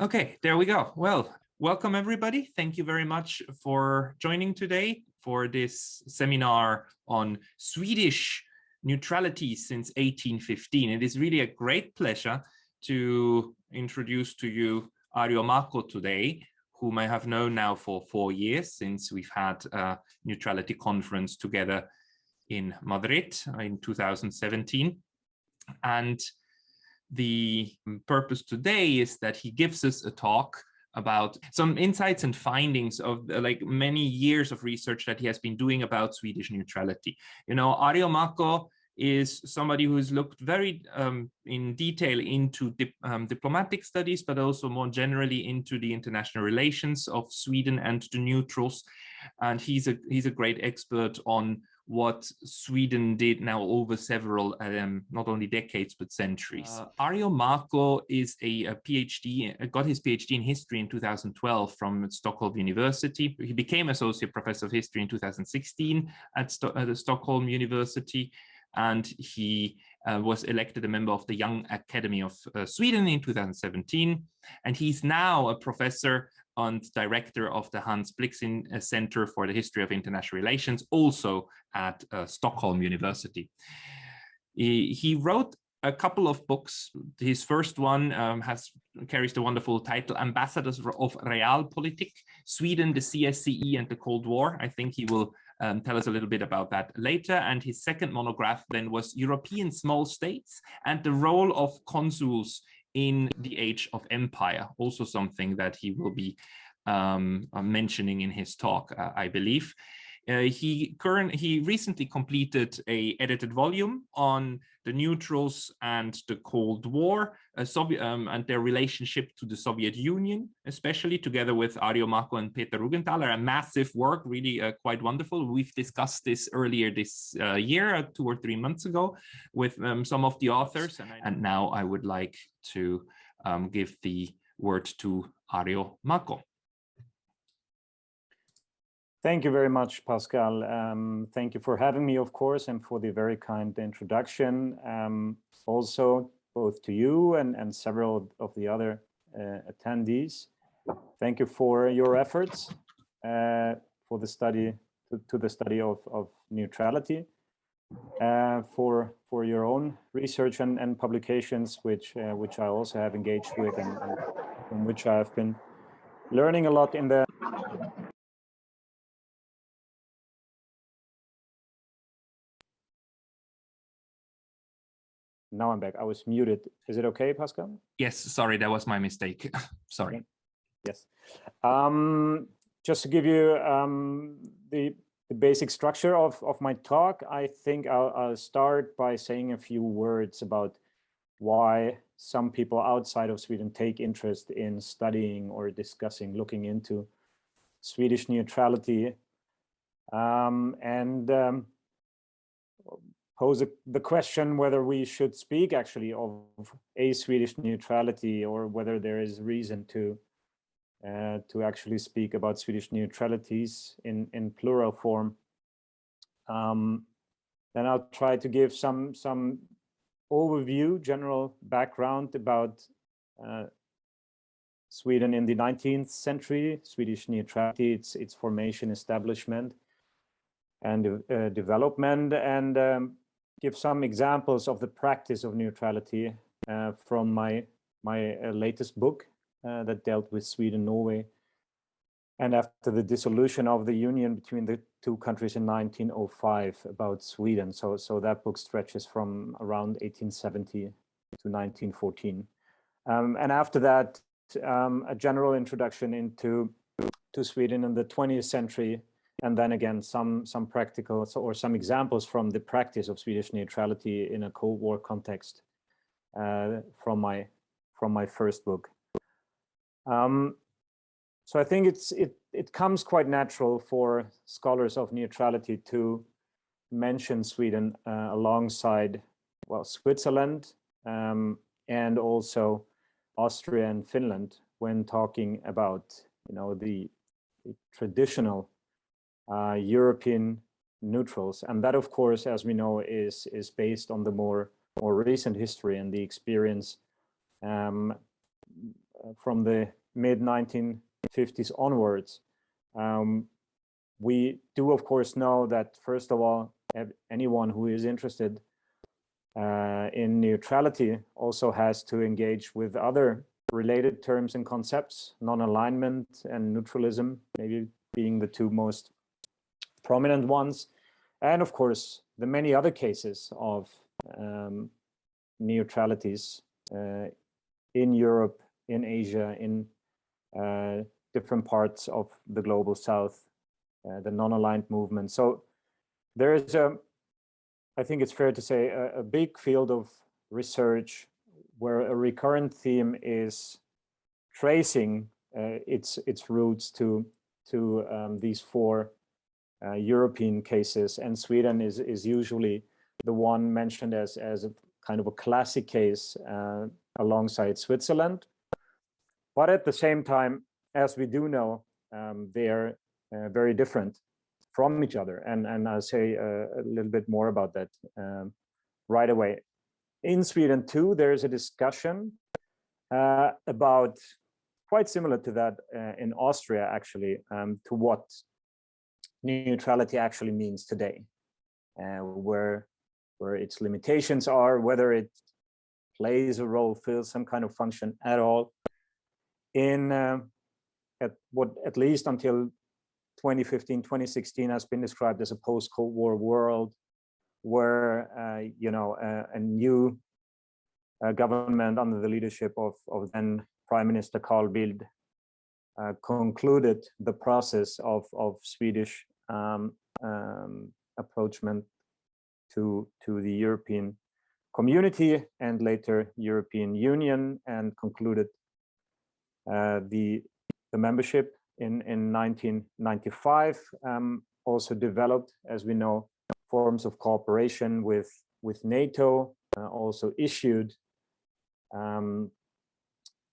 Okay, there we go. Well, welcome everybody. Thank you very much for joining today for this seminar on Swedish neutrality since 1815. It is really a great pleasure to introduce to you Arjo Mako today, whom I have known now for 4 years since we've had a neutrality conference together in Madrid in 2017. And the purpose today is that he gives us a talk about some insights and findings of like many years of research that he has been doing about Swedish neutrality. You know, Arjo Mako is somebody who's looked very in detail into diplomatic studies, but also more generally into the international relations of Sweden and the neutrals. And he's a great expert on what Sweden did now over several, not only decades, but centuries. Arjo Mako is a PhD, got his PhD in history in 2012 from Stockholm University. He became Associate Professor of History in 2016 at the Stockholm University. And he was elected a member of the Young Academy of Sweden in 2017. And he's now a professor and director of the Hans Blixen Center for the History of International Relations, also at Stockholm University. He wrote a couple of books. His first one carries the wonderful title, Ambassadors of Realpolitik, Sweden, the CSCE and the Cold War. I think he will tell us a little bit about that later. And his second monograph then was European Small States and the Role of Consuls in the Age of Empire, also something that he will be mentioning in his talk, I believe. He recently completed an edited volume on the neutrals and the Cold War, and their relationship to the Soviet Union, especially together with Arjo Mako and Peter Rugenthaler. A massive work, really quite wonderful. We've discussed this earlier this year, 2 or 3 months ago, with some of the authors. And now I would like to give the word to Arjo Mako. Thank you very much, Pascal. Thank you for having me, of course, and for the very kind introduction. Also, both to you and several of the other attendees. Thank you for your efforts for the study, to the study of neutrality, for your own research and publications, which I also have engaged with and from which I have been learning a lot in the Now I'm back. I was muted. Is it okay, Pascal? Yes, sorry, that was my mistake. Sorry. Yes. Just to give you the basic structure of my talk, I think I'll start by saying a few words about why some people outside of Sweden take interest in studying or discussing, looking into Swedish neutrality, and pose the question whether we should speak actually of a Swedish neutrality, or whether there is reason to actually speak about Swedish neutralities in plural form. Then I'll try to give some overview, general background about Sweden in the 19th century, Swedish neutrality, its formation, establishment, and development, and give some examples of the practice of neutrality from my latest book that dealt with Sweden, Norway, and after the dissolution of the union between the two countries in 1905 about Sweden. So that book stretches from around 1870 to 1914. And after that, a general introduction into Sweden in the 20th century, and then again some practical or some examples from the practice of Swedish neutrality in a Cold War context from my first book. So I think it comes quite natural for scholars of neutrality to mention Sweden alongside, well, Switzerland and also Austria and Finland when talking about, you know, the traditional European neutrals. And that, of course, as we know, is based on the more recent history and the experience from the mid-1950s onwards. We do, of course, know that, first of all, anyone who is interested in neutrality also has to engage with other related terms and concepts, non-alignment and neutralism, maybe being the two most prominent ones. And of course, the many other cases of neutralities in Europe, in Asia, in different parts of the global south, the non-aligned movement. So there is I think it's fair to say, a big field of research where a recurrent theme is tracing its roots to these four European cases, and Sweden is usually the one mentioned as a kind of a classic case alongside Switzerland. But at the same time, as we do know, they are very different from each other, and I'll say a little bit more about that right away. In Sweden too, there is a discussion about, quite similar to that in Austria actually, to what neutrality actually means today, where its limitations are, whether it plays a role, fills some kind of function at all in at least until 2015, 2016 has been described as a post-Cold War world where a new government under the leadership of then Prime Minister Carl Bildt concluded the process of Swedish approachment to the European community and later European Union, and concluded the membership in 1995. Also developed, as we know, forms of cooperation with NATO, also issued a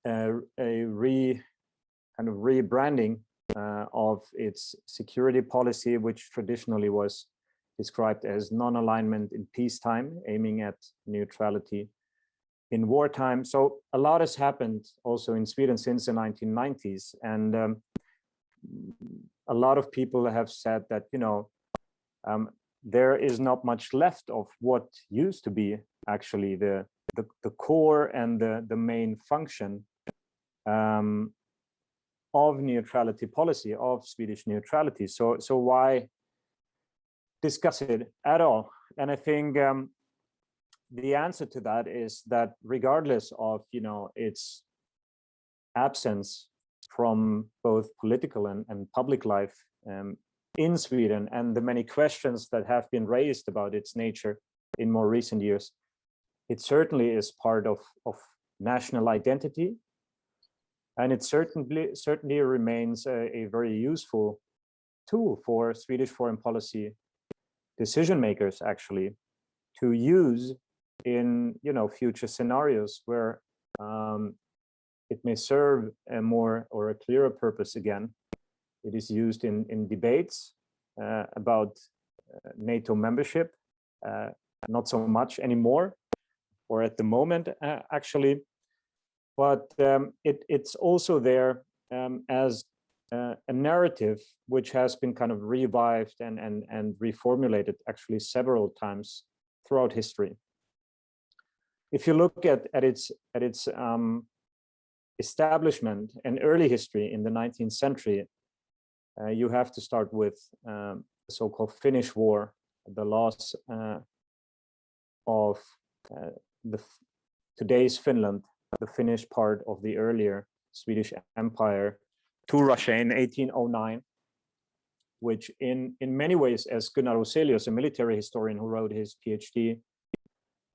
kind of rebranding of its security policy, which traditionally was described as non-alignment in peacetime, aiming at neutrality in wartime. So a lot has happened also in Sweden since the 1990s, and a lot of people have said that there is not much left of what used to be actually the core and the main function of neutrality policy, of Swedish neutrality. So why discuss it at all? And I think the answer to that is that regardless of its absence from both political and public life in Sweden, and the many questions that have been raised about its nature in more recent years, it certainly is part of national identity, and it certainly remains a very useful tool for Swedish foreign policy decision makers actually to use in future scenarios where it may serve a more or a clearer purpose again. It is used in debates about NATO membership, not so much anymore, or at the moment actually, but it's also there as a narrative which has been kind of revived and reformulated actually several times throughout history. If you look at its establishment and early history in the 19th century, you have to start with the so-called Finnish War, the loss of today's Finland, the Finnish part of the earlier Swedish Empire, to Russia in 1809, which in many ways, as Gunnar Roselius, a military historian who wrote his PhD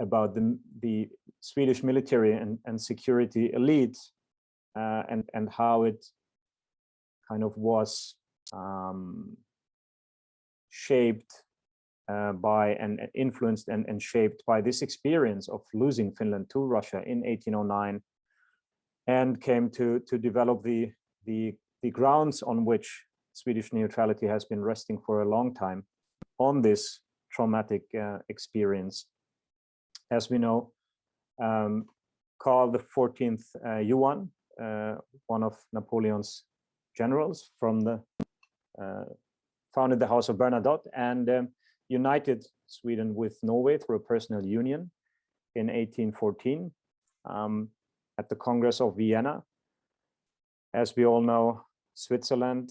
about the Swedish military and security elite, and how it kind of was shaped by and influenced and shaped by this experience of losing Finland to Russia in 1809, and came to develop the grounds on which Swedish neutrality has been resting for a long time on this traumatic experience. As we know, Carl XIV Johan one of Napoleon's generals from the founded the House of Bernadotte and united Sweden with Norway through a personal union in 1814 at the Congress of Vienna. As we all know, Switzerland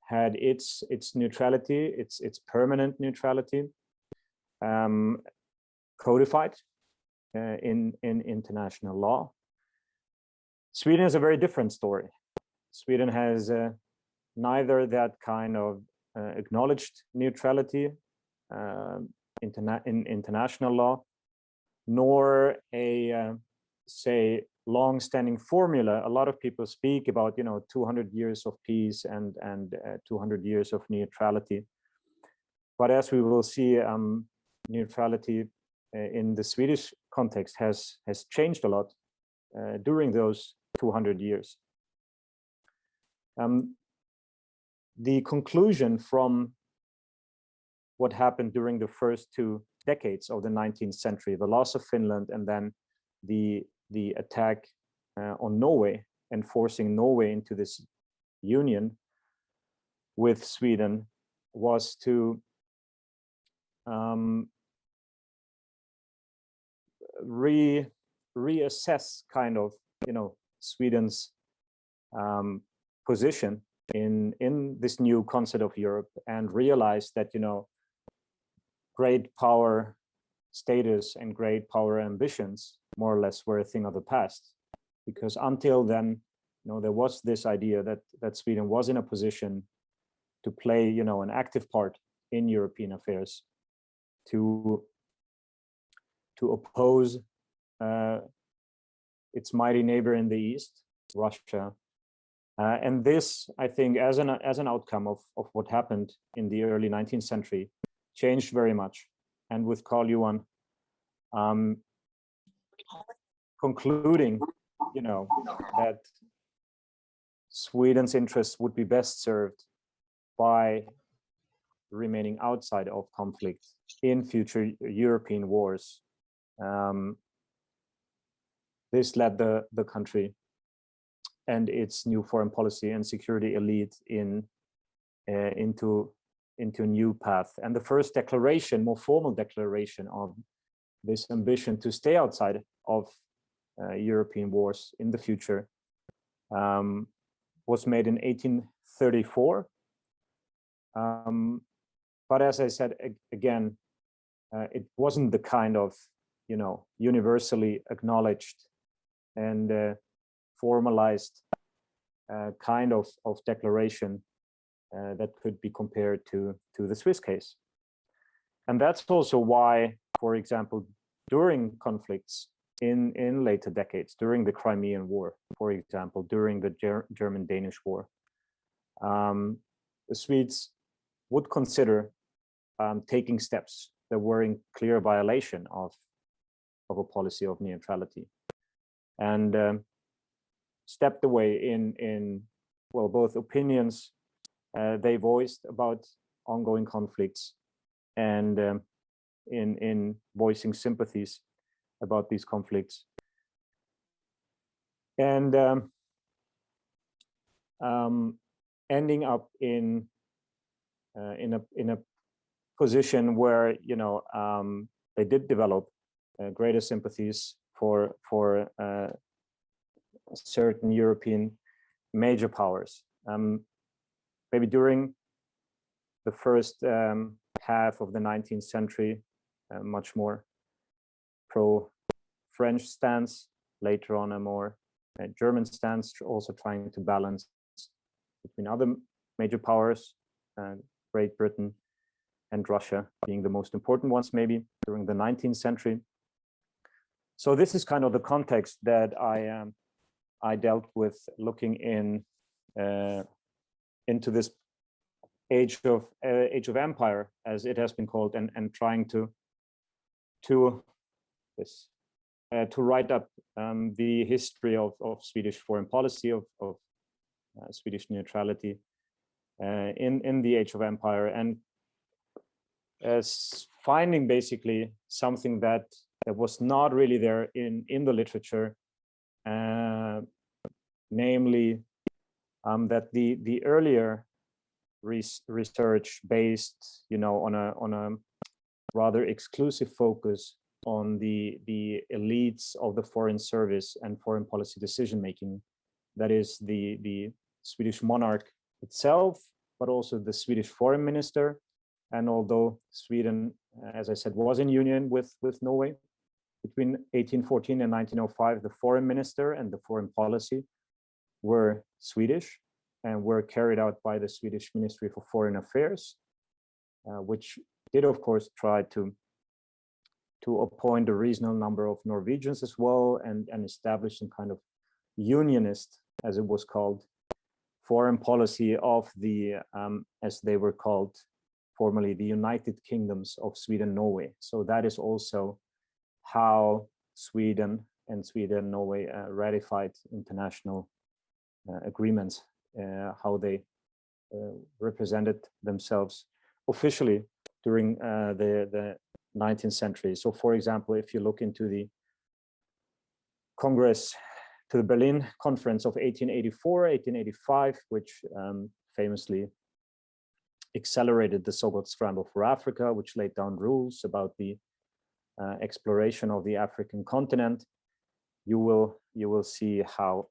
had its neutrality, its permanent neutrality, codified in international law. Sweden is a very different story. Sweden has neither that kind of acknowledged neutrality in international law, nor a say long-standing formula. A lot of people speak about 200 years of peace and 200 years of neutrality, but as we will see, neutrality in the Swedish context has changed a lot during those 200 years. The conclusion from what happened during the first 2 decades of the 19th century, the loss of Finland and then the attack on Norway and forcing Norway into this union with Sweden, was to reassess kind of Sweden's position in this new concept of Europe, and realize that great power status and great power ambitions more or less were a thing of the past, because until then there was this idea that Sweden was in a position to play an active part in European affairs, to oppose its mighty neighbor in the east, Russia. And this, I think, as an outcome of what happened in the early 19th century, changed very much. And with Carl Johan concluding, that Sweden's interests would be best served by remaining outside of conflict in future European wars. This led the country and its new foreign policy and security elite into a new path. And the first declaration, more formal declaration of this ambition to stay outside of European wars in the future was made in 1834. But as I said again, it wasn't the kind of universally acknowledged and formalized kind of declaration that could be compared to the Swiss case. And that's also why, for example, during conflicts in later decades, during the Crimean War, for example, during the German-Danish War, the Swedes would consider taking steps that were in clear violation of a policy of neutrality, and stepped away in both opinions they voiced about ongoing conflicts and in voicing sympathies about these conflicts, and ending up in a position where they did develop greater sympathies for certain European major powers. Maybe during the first half of the 19th century, much more pro-French stance, later on a more German stance, also trying to balance between other major powers, Great Britain and Russia being the most important ones maybe during the 19th century. So this is kind of the context that I dealt with, looking into this age of empire, as it has been called, and trying to write up the history of Swedish foreign policy, of Swedish neutrality in the age of empire, and as finding basically something that was not really there in the literature, namely that the earlier research based, on a rather exclusive focus on the elites of the foreign service and foreign policy decision making, that is the Swedish monarch itself, but also the Swedish foreign minister. And although Sweden, as I said, was in union with Norway between 1814 and 1905, the foreign minister and the foreign policy were Swedish and were carried out by the Swedish Ministry for Foreign Affairs, which did, of course, try to appoint a reasonable number of Norwegians as well, and establish some kind of unionist, as it was called, foreign policy of the, as they were called formerly, the United Kingdoms of Sweden and Norway. So that is also how Sweden and Norway ratified international agreements, how they represented themselves officially during the 19th century. So, for example, if you look into the Congress, to the Berlin Conference of 1884, 1885, which famously accelerated the so-called Scramble for Africa, which laid down rules about the exploration of the African continent, you will see how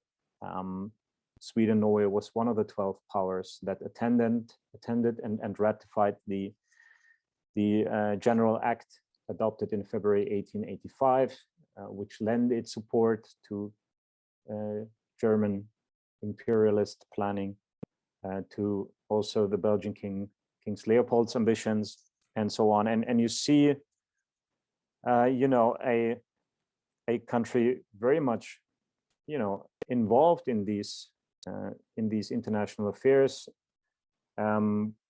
Sweden and Norway was one of the 12 powers that attended and ratified the General Act adopted in February 1885, which lent its support to German imperialist planning, to also the Belgian King's Leopold's ambitions, and so on. And you see, a country very much, involved in these international affairs,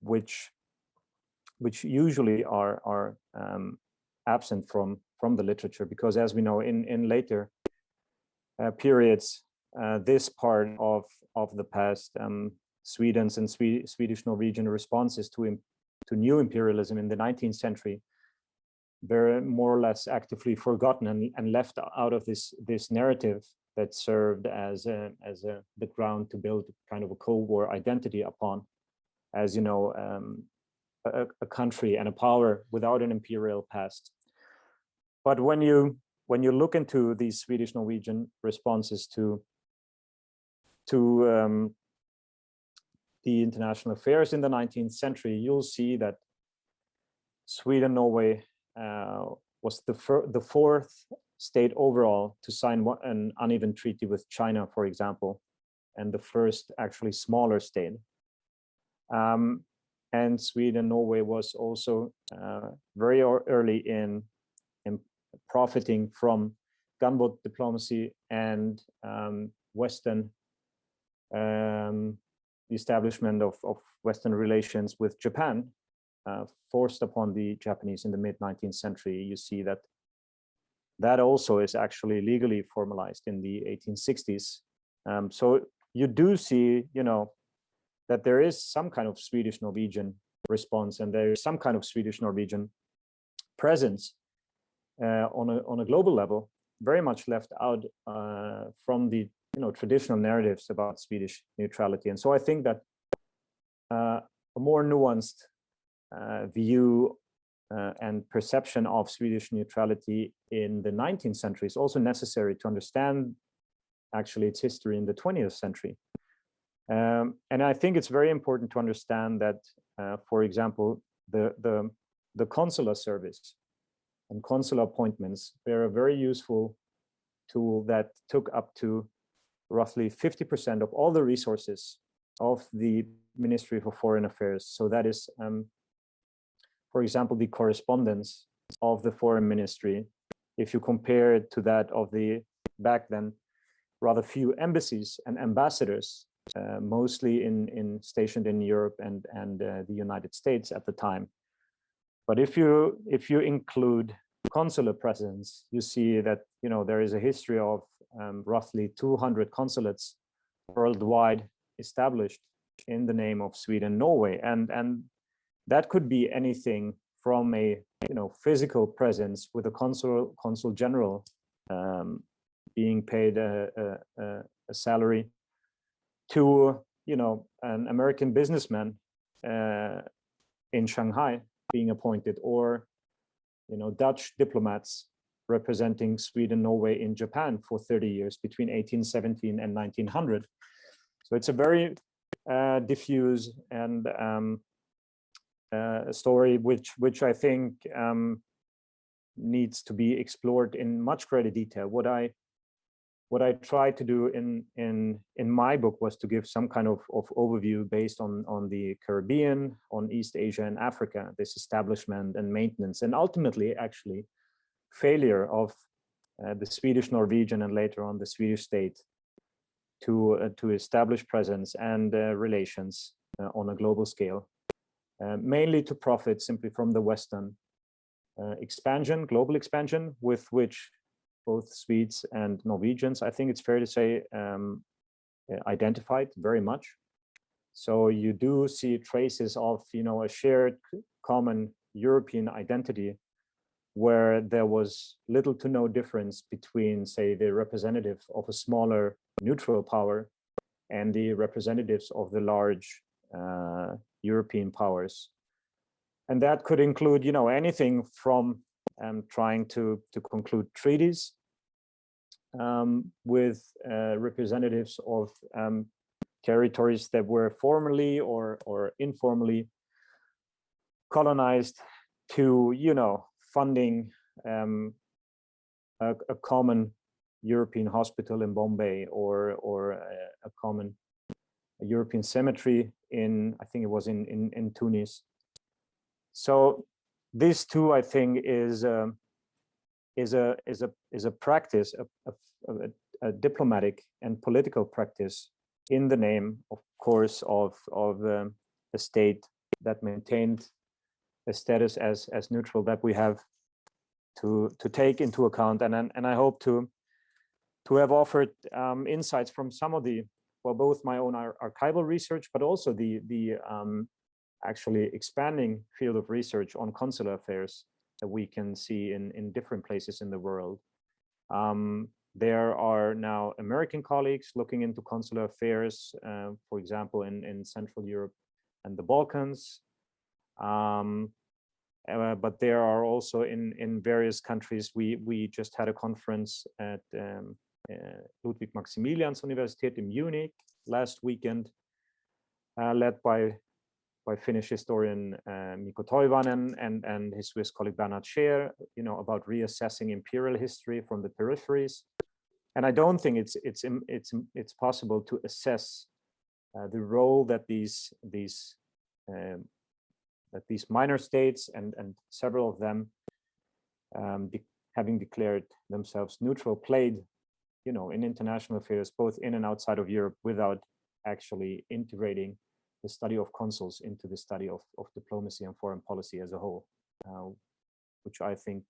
which usually are absent from the literature, because, as we know, in later periods, this part of the past, Sweden's and Swedish Norwegian responses to new imperialism in the 19th century, were more or less actively forgotten and left out of this narrative that served as the ground to build kind of a Cold War identity upon, as a country and a power without an imperial past. But when you look into these Swedish Norwegian responses to the international affairs in the 19th century, you'll see that Sweden, Norway was the fourth state overall to sign an uneven treaty with China, for example, and the first actually smaller state. And Sweden, Norway was also very early in profiting from gunboat diplomacy and Western, the establishment of Western relations with Japan, forced upon the Japanese in the mid-19th century. You see that also is actually legally formalized in the 1860s. So you do see, that there is some kind of Swedish-Norwegian response, and there is some kind of Swedish-Norwegian presence on a global level, very much left out from the traditional narratives about Swedish neutrality. And so I think that a more nuanced view and perception of Swedish neutrality in the 19th century is also necessary to understand actually its history in the 20th century. And I think it's very important to understand that, for example, the consular service and consular appointments, they're a very useful tool that took up to roughly 50% of all the resources of the Ministry for Foreign Affairs. So that is, for example, the correspondence of the foreign ministry, if you compare it to that of the back then rather few embassies and ambassadors, mostly stationed in Europe and the United States at the time. But if you include consular presence, you see that there is a history of roughly 200 consulates worldwide established in the name of Sweden and Norway, and that could be anything from a physical presence with a consul general being paid a salary, to an American businessman in Shanghai being appointed, or Dutch diplomats representing Sweden, Norway in Japan for 30 years between 1817 and 1900. So it's a very diffuse and story which I think needs to be explored in much greater detail. What I tried to do in my book was to give some kind of overview based on the Caribbean, on East Asia and Africa, this establishment and maintenance, and ultimately actually failure of the Swedish, Norwegian, and later on the Swedish state to establish presence and relations on a global scale, mainly to profit simply from the Western expansion, global expansion, with which both Swedes and Norwegians, I think it's fair to say, identified very much. So you do see traces of a shared common European identity, where there was little to no difference between, say, the representative of a smaller neutral power and the representatives of the large European powers. And that could include, anything from trying to conclude treaties with representatives of territories that were formally or informally colonized, to funding a common European hospital in Bombay, or a common European cemetery in, I think it was in Tunis. So this too, I think, is a practice, a diplomatic and political practice, in the name, of course, of a state that maintained a status as neutral, that we have to take into account. And I hope to have offered insights from some of the, well, both my own archival research, but also the actually expanding field of research on consular affairs that we can see in different places in the world. There are now American colleagues looking into consular affairs, for example, in Central Europe and the Balkans. But there are also in various countries. We just had a conference at Ludwig Maximilians Universität in Munich last weekend, led by Finnish historian Mikko Toivonen and his Swiss colleague Bernhard Scheer, about reassessing imperial history from the peripheries. And I don't think it's possible to assess the role that these minor states and several of them, having declared themselves neutral, played, in international affairs, both in and outside of Europe, without actually integrating the study of consuls into the study of diplomacy and foreign policy as a whole, which I think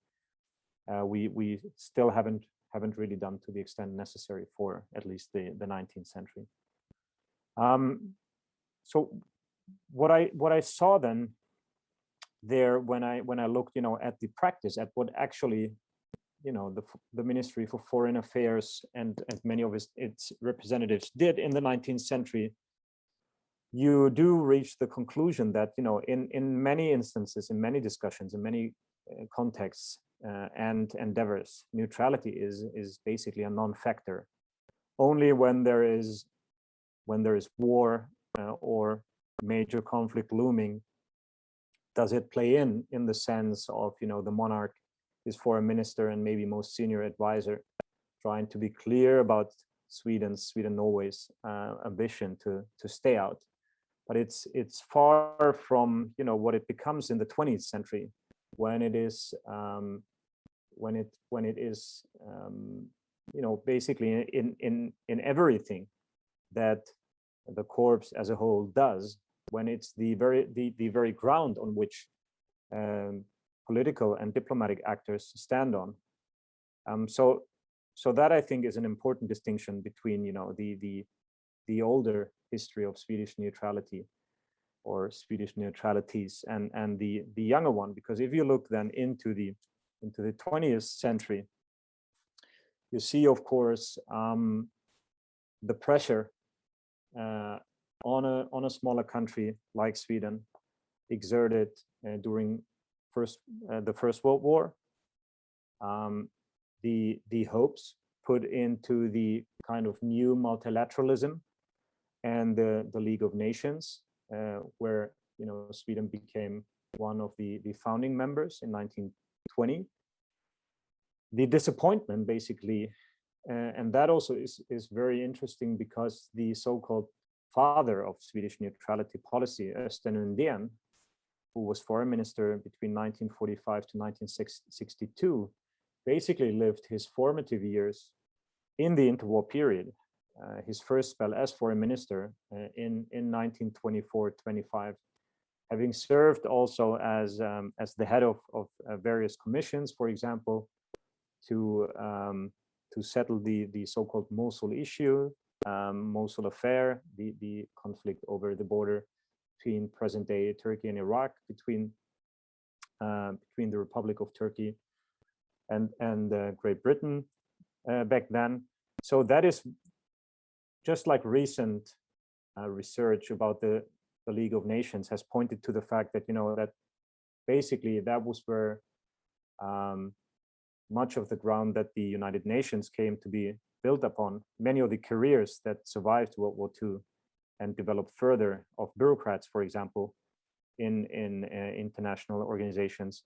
we still haven't really done to the extent necessary for at least the 19th century. So what I saw then there, when I looked, at the practice, at what actually, the Ministry for Foreign Affairs and many of its representatives did in the 19th century, you do reach the conclusion that, in many instances, in many discussions, in many contexts and endeavors, neutrality is basically a non-factor. Only when there is war or major conflict looming does it play in the sense of, the monarch, his foreign minister, and maybe most senior advisor trying to be clear about Sweden-Norway's ambition to stay out. But it's far from, what it becomes in the 20th century, when it is basically in everything that the corps as a whole does, when it's the very ground on which political and diplomatic actors stand on. So that, I think, is an important distinction between, the older history of Swedish neutrality or Swedish neutralities and the younger one. Because if you look then into the 20th century, you see, of course, the pressure on a smaller country like Sweden exerted during the First World War. The hopes put into the kind of new multilateralism and the League of Nations, where Sweden became one of the founding members in 1920. The disappointment, basically, and that also is very interesting, because the so-called father of Swedish neutrality policy, Östen Undén, who was foreign minister between 1945 to 1962, basically lived his formative years in the interwar period. His first spell as foreign minister in 1924-25, having served also as the head of various commissions, for example, to settle the so-called Mosul issue, Mosul affair, the conflict over the border between present-day Turkey and Iraq, between the Republic of Turkey and Great Britain back then. So that is just like recent research about the League of Nations has pointed to the fact that that basically that was where much of the ground that the United Nations came to be built upon. Many of the careers that survived World War II and developed further of bureaucrats, for example, in international organizations,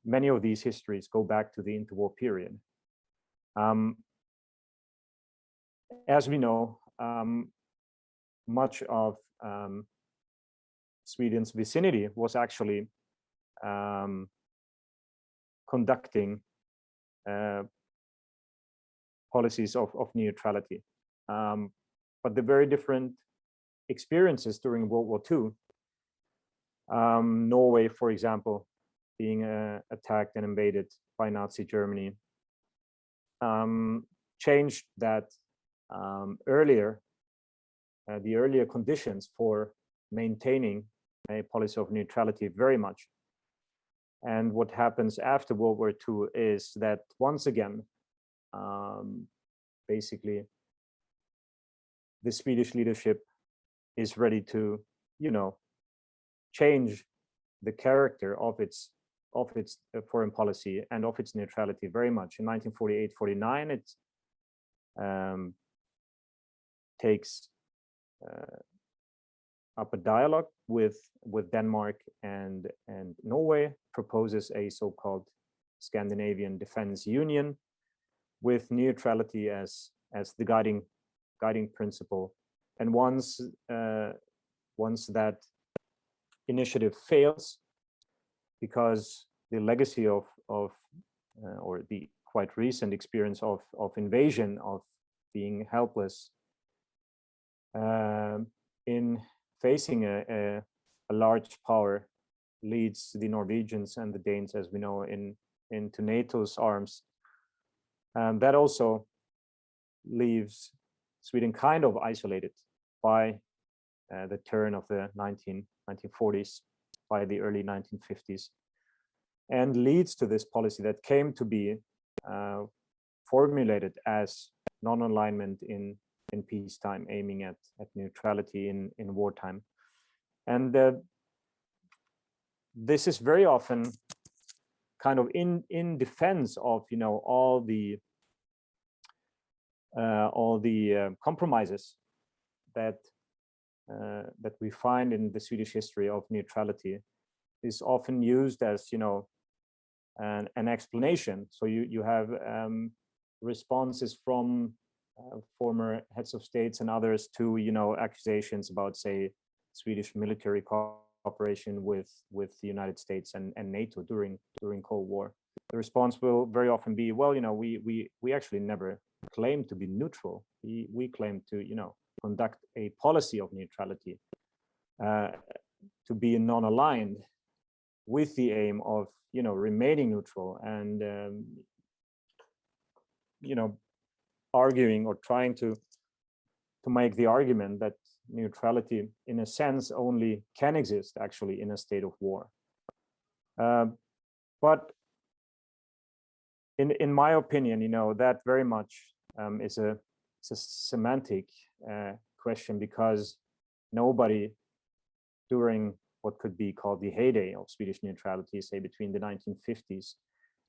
many of these histories go back to the interwar period. As we know, much of Sweden's vicinity was actually conducting policies of neutrality. But the very different experiences during World War II, Norway, for example, being attacked and invaded by Nazi Germany, changed that the earlier conditions for maintaining a policy of neutrality very much. And what happens after World War II is that once again, basically, the Swedish leadership is ready to, change the character of its foreign policy and of its neutrality very much. In 1948-49, it takes up a dialogue with Denmark and Norway, proposes a so-called Scandinavian Defense Union with neutrality as the guiding principle. And once that initiative fails, because the legacy of or the quite recent experience of invasion, of being helpless in facing a large power, leads the Norwegians and the Danes, as we know, into NATO's arms. That also leaves Sweden kind of isolated by the turn of the 1940s, by the early 1950s, and leads to this policy that came to be formulated as non-alignment in peacetime, aiming at neutrality in wartime. And this is very often kind of in defense of all the compromises that we find in the Swedish history of neutrality, is often used as an explanation. So you have responses from former heads of states and others to accusations about, say, Swedish military cooperation with the United States and NATO during Cold War. The response will very often be, well, we actually never claimed to be neutral. We claimed to conduct a policy of neutrality, to be non-aligned, with the aim of remaining neutral and arguing or trying to make the argument that neutrality in a sense only can exist actually in a state of war. But in my opinion, that very much is a semantic question, because nobody during what could be called the heyday of Swedish neutrality, say between the 1950s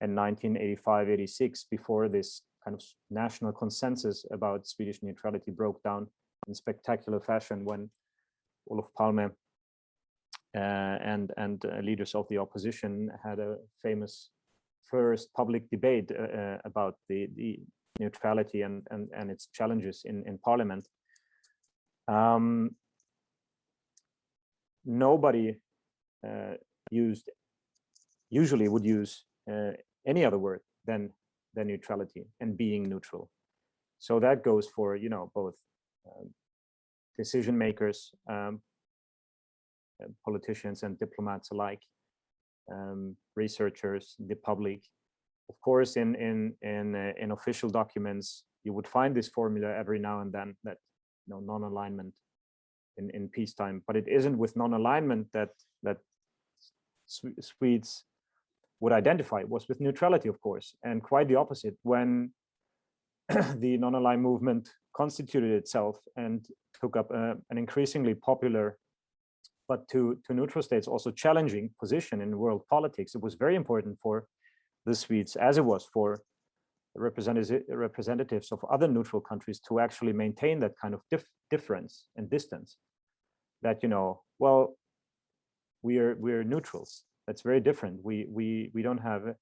and 1985-86, before this kind of national consensus about Swedish neutrality broke down in spectacular fashion when Olof Palme and leaders of the opposition had a famous first public debate about the neutrality and its challenges in parliament. Nobody usually would use any other word than neutrality and being neutral. So that goes for both decision makers, politicians and diplomats alike, researchers, the public. Of course, in official documents, you would find this formula every now and then, that non-alignment in peacetime. But it isn't with non-alignment that Swedes would identify. It was with neutrality, of course, and quite the opposite. When the non-aligned movement constituted itself and took up an increasingly popular, but to neutral states also challenging position in world politics, it was very important for the Swedes, as it was for representatives of other neutral countries, to actually maintain that kind of difference and distance. That well, we're neutrals. That's very different. We don't have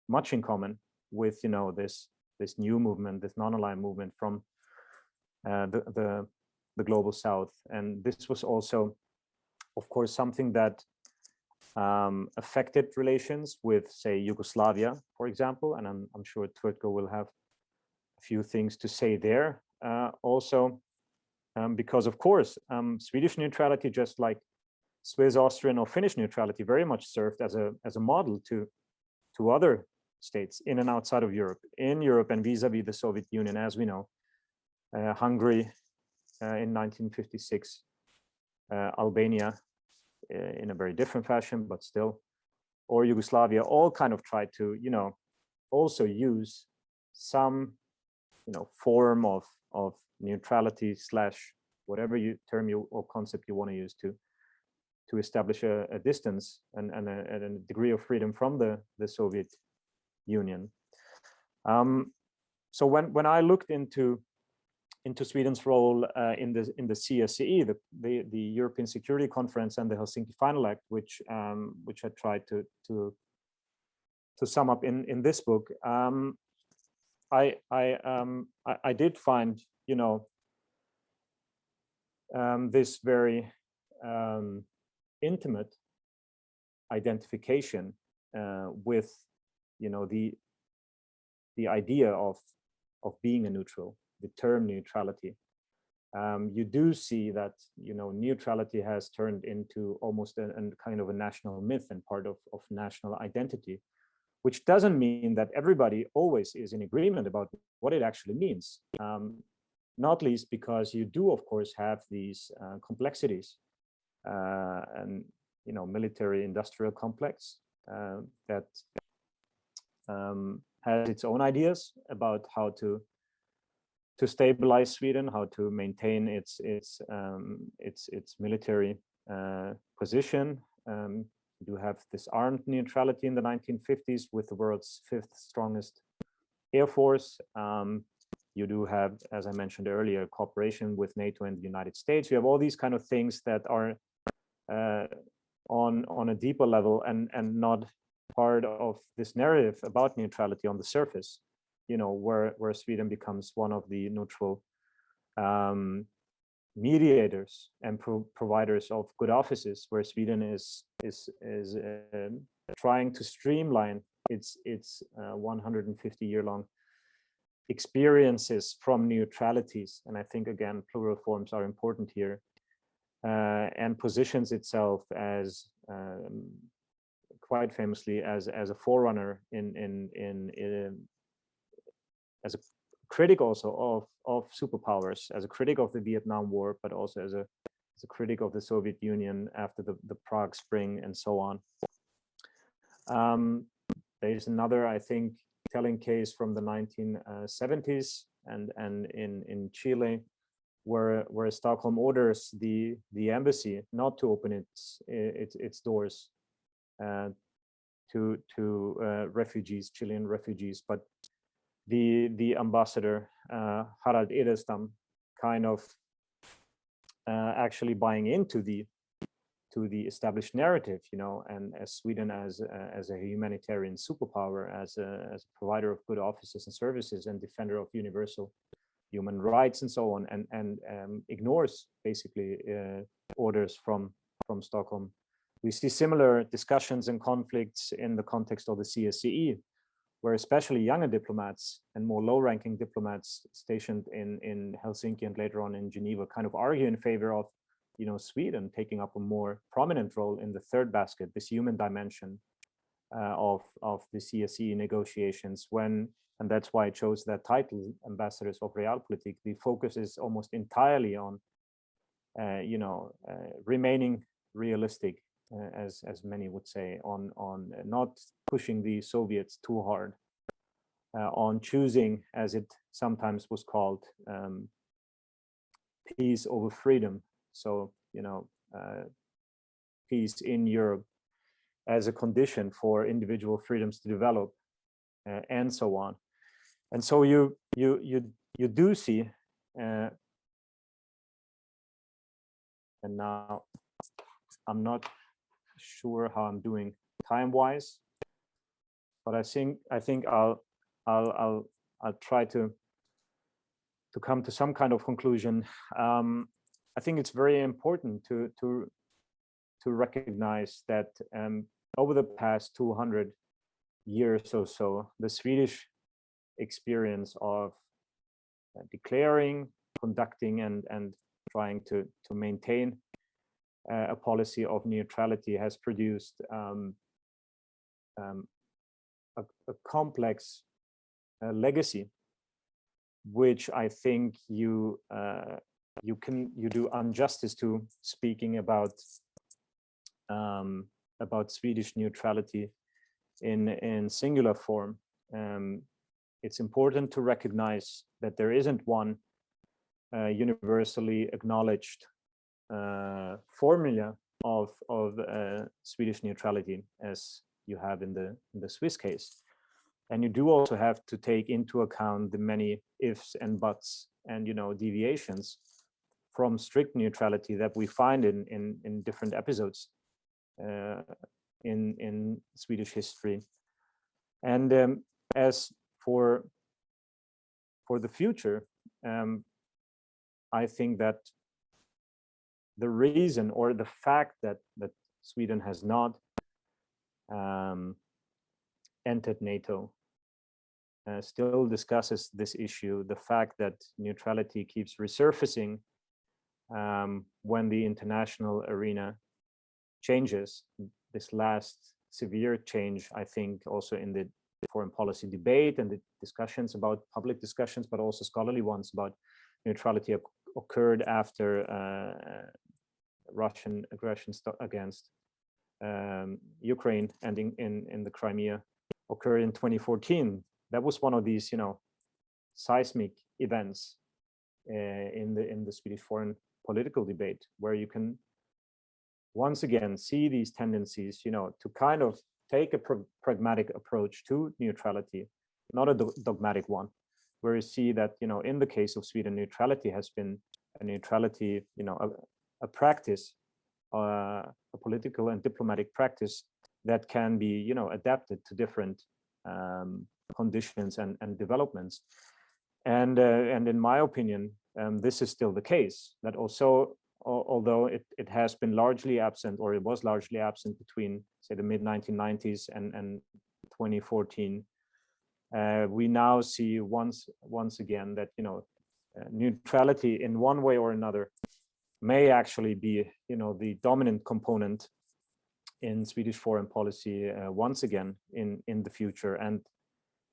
much in common with this new movement, this non-aligned movement from the global South. And this was also, of course, something that affected relations with, say, Yugoslavia, for example. And I'm sure Tvrtko will have a few things to say there also, because, of course, Swedish neutrality, just like Swiss, Austrian, or Finnish neutrality, very much served as a model to other states in and outside of Europe, and vis-a-vis the Soviet Union, as we know. Hungary in 1956, Albania in a very different fashion, but still, or Yugoslavia, all kind of tried to, also use some, form of neutrality / whatever term or concept you want to use to establish a distance and a degree of freedom from the Soviet Union. So when I looked into Sweden's role in the CSCE, the European Security Conference, and the Helsinki Final Act, which I tried to sum up in this book, I did find this very intimate identification with the idea of being a neutral, the term neutrality. You do see that neutrality has turned into almost a kind of a national myth and part of national identity, which doesn't mean that everybody always is in agreement about what it actually means. Not least because you do, of course, have these complexities and military industrial complex that has its own ideas about how to stabilize Sweden, how to maintain its military position. You do have this armed neutrality in the 1950s with the world's 5th strongest air force. You do have, as I mentioned earlier, cooperation with NATO and the United States. You have all these kind of things that are on a deeper level and not part of this narrative about neutrality on the surface, where Sweden becomes one of the neutral mediators and providers of good offices, where Sweden is trying to streamline its 150-year-long experiences from neutralities. And I think, again, plural forms are important here, and positions itself as quite famously as a forerunner as a critic also of superpowers, as a critic of the Vietnam War, but also as a critic of the Soviet Union after the Prague Spring and so on. There's another, I think, telling case from the 1970s, and in Chile, where Stockholm orders the embassy not to open its doors to refugees, Chilean refugees, but the ambassador Harald Edelstam kind of actually buying into the established narrative, and as Sweden as a humanitarian superpower, as a provider of good offices and services and defender of universal human rights and so on, and ignores basically orders from Stockholm. We see similar discussions and conflicts in the context of the CSCE, where especially younger diplomats and more low-ranking diplomats stationed in Helsinki and later on in Geneva kind of argue in favor of, Sweden taking up a more prominent role in the third basket, this human dimension of the CSCE negotiations. And that's why I chose that title, Ambassadors of Realpolitik. The focus is almost entirely on, remaining realistic, as many would say, on not pushing the Soviets too hard, on choosing, as it sometimes was called, peace over freedom. So, peace in Europe as a condition for individual freedoms to develop, and so on. And so you do see, and now I'm not sure how I'm doing time-wise, but I think I'll try to come to some kind of conclusion. I think it's very important to recognize that over the past 200 years or so, the Swedish experience of declaring, conducting, and trying to maintain a policy of neutrality has produced a complex legacy, which I think you do injustice to speaking about Swedish neutrality in singular form. It's important to recognize that there isn't one universally acknowledged formula of Swedish neutrality as you have in the Swiss case. And you do also have to take into account the many ifs and buts and deviations from strict neutrality that we find in different episodes in Swedish history. And as for the future, I think that the reason or the fact that Sweden has not entered NATO still discusses this issue, the fact that neutrality keeps resurfacing when the international arena changes. This last severe change, I think, also in the foreign policy debate and the discussions about public discussions, but also scholarly ones about neutrality occurred after Russian aggression against Ukraine and in the Crimea occurred in 2014. That was one of these, seismic events in the Swedish foreign political debate, where you can once again see these tendencies, to kind of take a pragmatic approach to neutrality, not a dogmatic one, where you see that, in the case of Sweden, neutrality has been a neutrality, a practice, a political and diplomatic practice that can be, adapted to different conditions and developments. And in my opinion, this is still the case, that also, although it has been largely absent, or it was largely absent between, say, the mid-1990s and 2014, we now see once again that, neutrality in one way or another may actually be, the dominant component in Swedish foreign policy once again in the future. And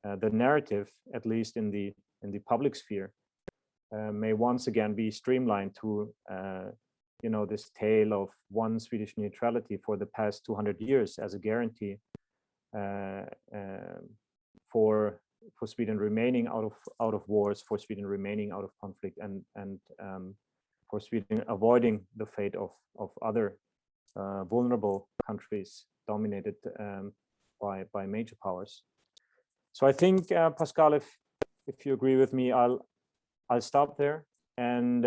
the narrative, at least in the public sphere, may once again be streamlined to this tale of one Swedish neutrality for the past 200 years as a guarantee for Sweden remaining out of wars, for Sweden remaining out of conflict, and for Sweden avoiding the fate of other vulnerable countries dominated by major powers. So I think, Pascal, if you agree with me, I'll stop there. And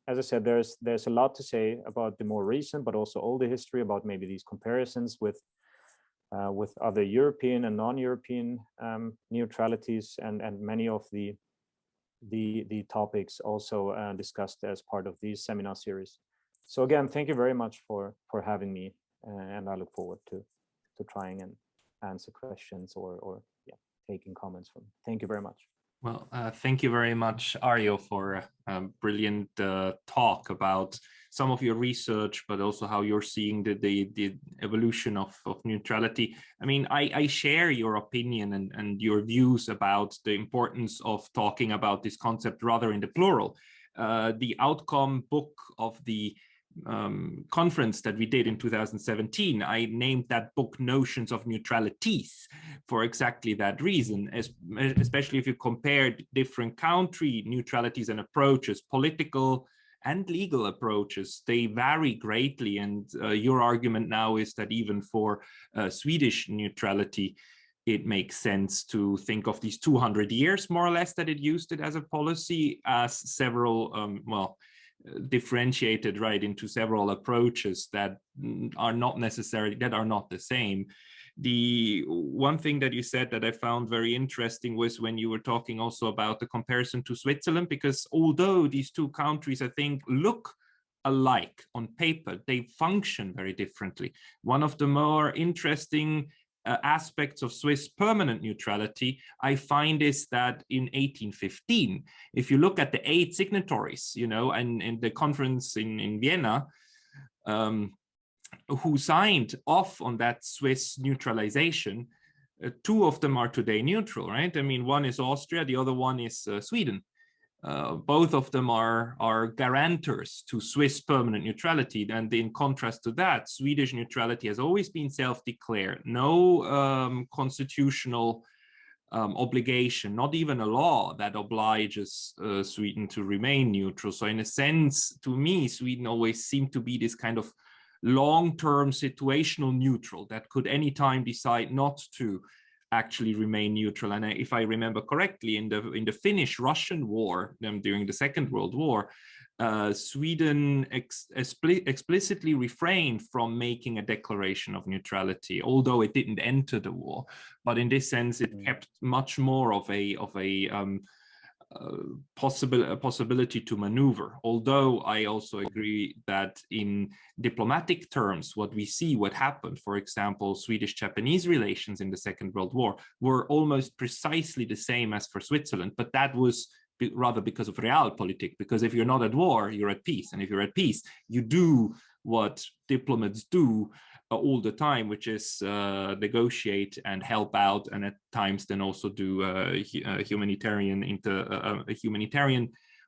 as I said, there's a lot to say about the more recent, but also older history, about maybe these comparisons with other European and non-European neutralities, and many of the topics also discussed as part of these seminar series. So again, thank you very much for having me, and I look forward to trying and answer questions or taking comments from. Thank you very much. Well, thank you very much, Arjo, for a brilliant talk about some of your research, but also how you're seeing the evolution of neutrality. I mean, I share your opinion and your views about the importance of talking about this concept rather in the plural. The outcome book of the conference that we did in 2017, I named that book Notions of Neutralities for exactly that reason, especially if you compare different country neutralities and approaches, political and legal approaches, they vary greatly. And your argument now is that even for Swedish neutrality, it makes sense to think of these 200 years, more or less, that it used it as a policy, as several, differentiated right into several approaches that are not necessarily, that are not the same. The one thing that you said that I found very interesting was when you were talking also about the comparison to Switzerland, because although these two countries, I think, look alike on paper, they function very differently. One of the more interesting aspects of Swiss permanent neutrality, I find, is that in 1815, if you look at the 8 signatories, you know, and in the conference in Vienna, who signed off on that Swiss neutralization, 2 of them are today neutral, right? I mean, one is Austria, the other one is Sweden. Both of them are guarantors to Swiss permanent neutrality. And in contrast to that, Swedish neutrality has always been self-declared. No constitutional obligation, not even a law that obliges Sweden to remain neutral. So in a sense, to me, Sweden always seemed to be this kind of long-term situational neutral that could anytime decide not to actually remain neutral. And if I remember correctly, in the Finnish-Russian war during the Second World War, Sweden explicitly refrained from making a declaration of neutrality, although it didn't enter the war. But in this sense, it kept much more of a possibility to maneuver. Although I also agree that in diplomatic terms, what we see, what happened, for example, Swedish-Japanese relations in the Second World War were almost precisely the same as for Switzerland, but that was rather because of realpolitik, because if you're not at war, you're at peace. And if you're at peace, you do what diplomats do all the time, which is negotiate and help out, and at times then also do humanitarian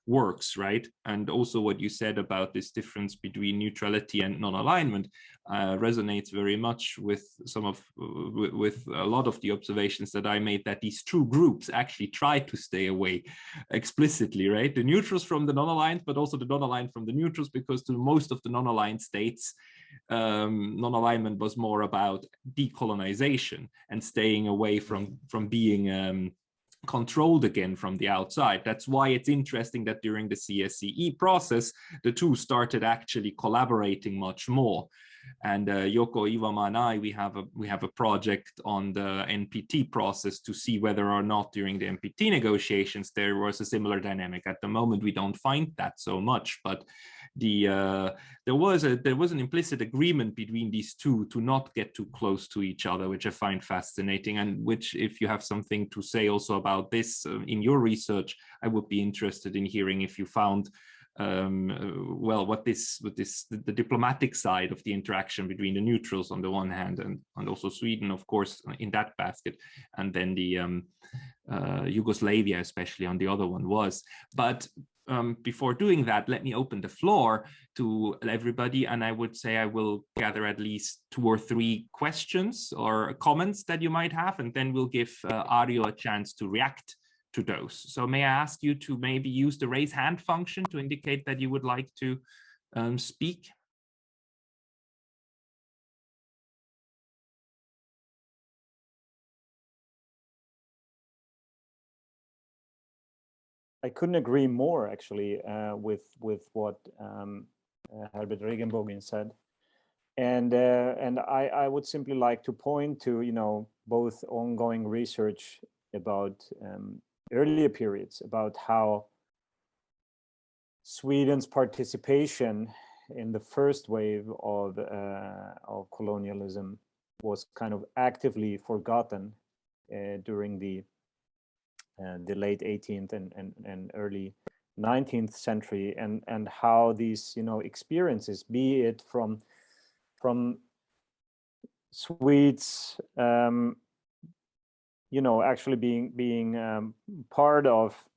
works, right? And also what you said about this difference between neutrality and non-alignment resonates very much with with a lot of the observations that I made, that these two groups actually try to stay away explicitly, right? The neutrals from the non-aligned, but also the non-aligned from the neutrals, because to most of the non-aligned states, non-alignment was more about decolonization and staying away from being controlled again from the outside. That's why it's interesting that during the CSCE process, the two started actually collaborating much more. And Yoko, Ivama, and I, we have a project on the NPT process to see whether or not during the NPT negotiations there was a similar dynamic. At the moment, we don't find that so much, but there was an implicit agreement between these two to not get too close to each other, which I find fascinating, and which, if you have something to say also about this in your research, I would be interested in hearing if you found well, the diplomatic side of the interaction between the neutrals on the one hand, and also Sweden, of course, in that basket, and then the Yugoslavia, especially on the other one was. But before doing that, let me open the floor to everybody, and I would say I will gather at least 2 or 3 questions or comments that you might have, and then we'll give Ario a chance to react to those. So may I ask you to maybe use the raise hand function to indicate that you would like to speak? I couldn't agree more, actually, with what Herbert Regenbogen said, and I would simply like to point to both ongoing research about earlier periods, about how Sweden's participation in the first wave of colonialism was kind of actively forgotten during the late 18th and early 19th century, and how these experiences, be it from Swedes actually being part of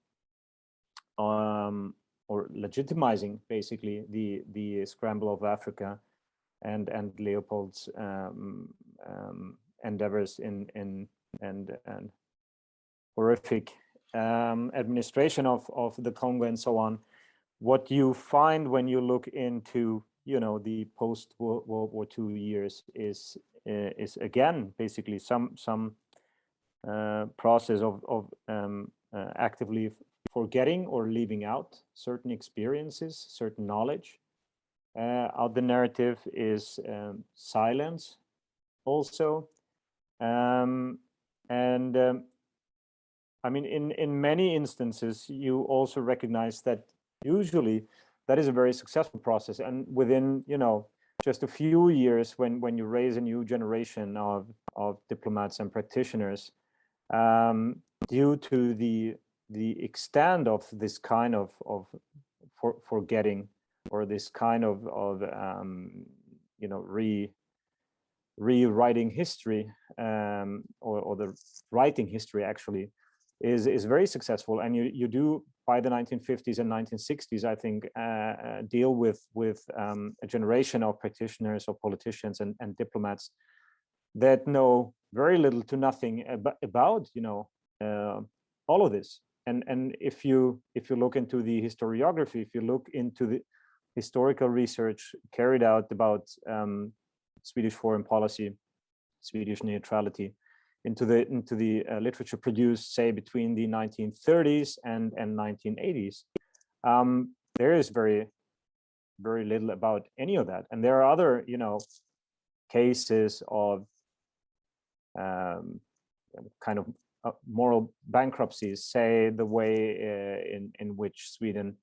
or legitimizing basically the scramble of Africa and Leopold's endeavors in horrific administration of the Congo and so on. What you find when you look into the post World War II years is again basically some process of actively forgetting or leaving out certain experiences, certain knowledge. Out the narrative is silence also, and I mean, in many instances, you also recognize that usually that is a very successful process, and within just a few years, when you raise a new generation of diplomats and practitioners, due to the extent of this kind of forgetting, or this kind of rewriting history, or the writing history actually is very successful. And you do, by the 1950s and 1960s, I think, deal with a generation of practitioners or politicians and diplomats that know very little to nothing about all of this. And if you look into the historiography, if you look into the historical research carried out about Swedish foreign policy, Swedish neutrality, into the literature produced, say, between the 1930s and 1980s, there is very little about any of that. And there are other cases of kind of moral bankruptcies, say the way in which Sweden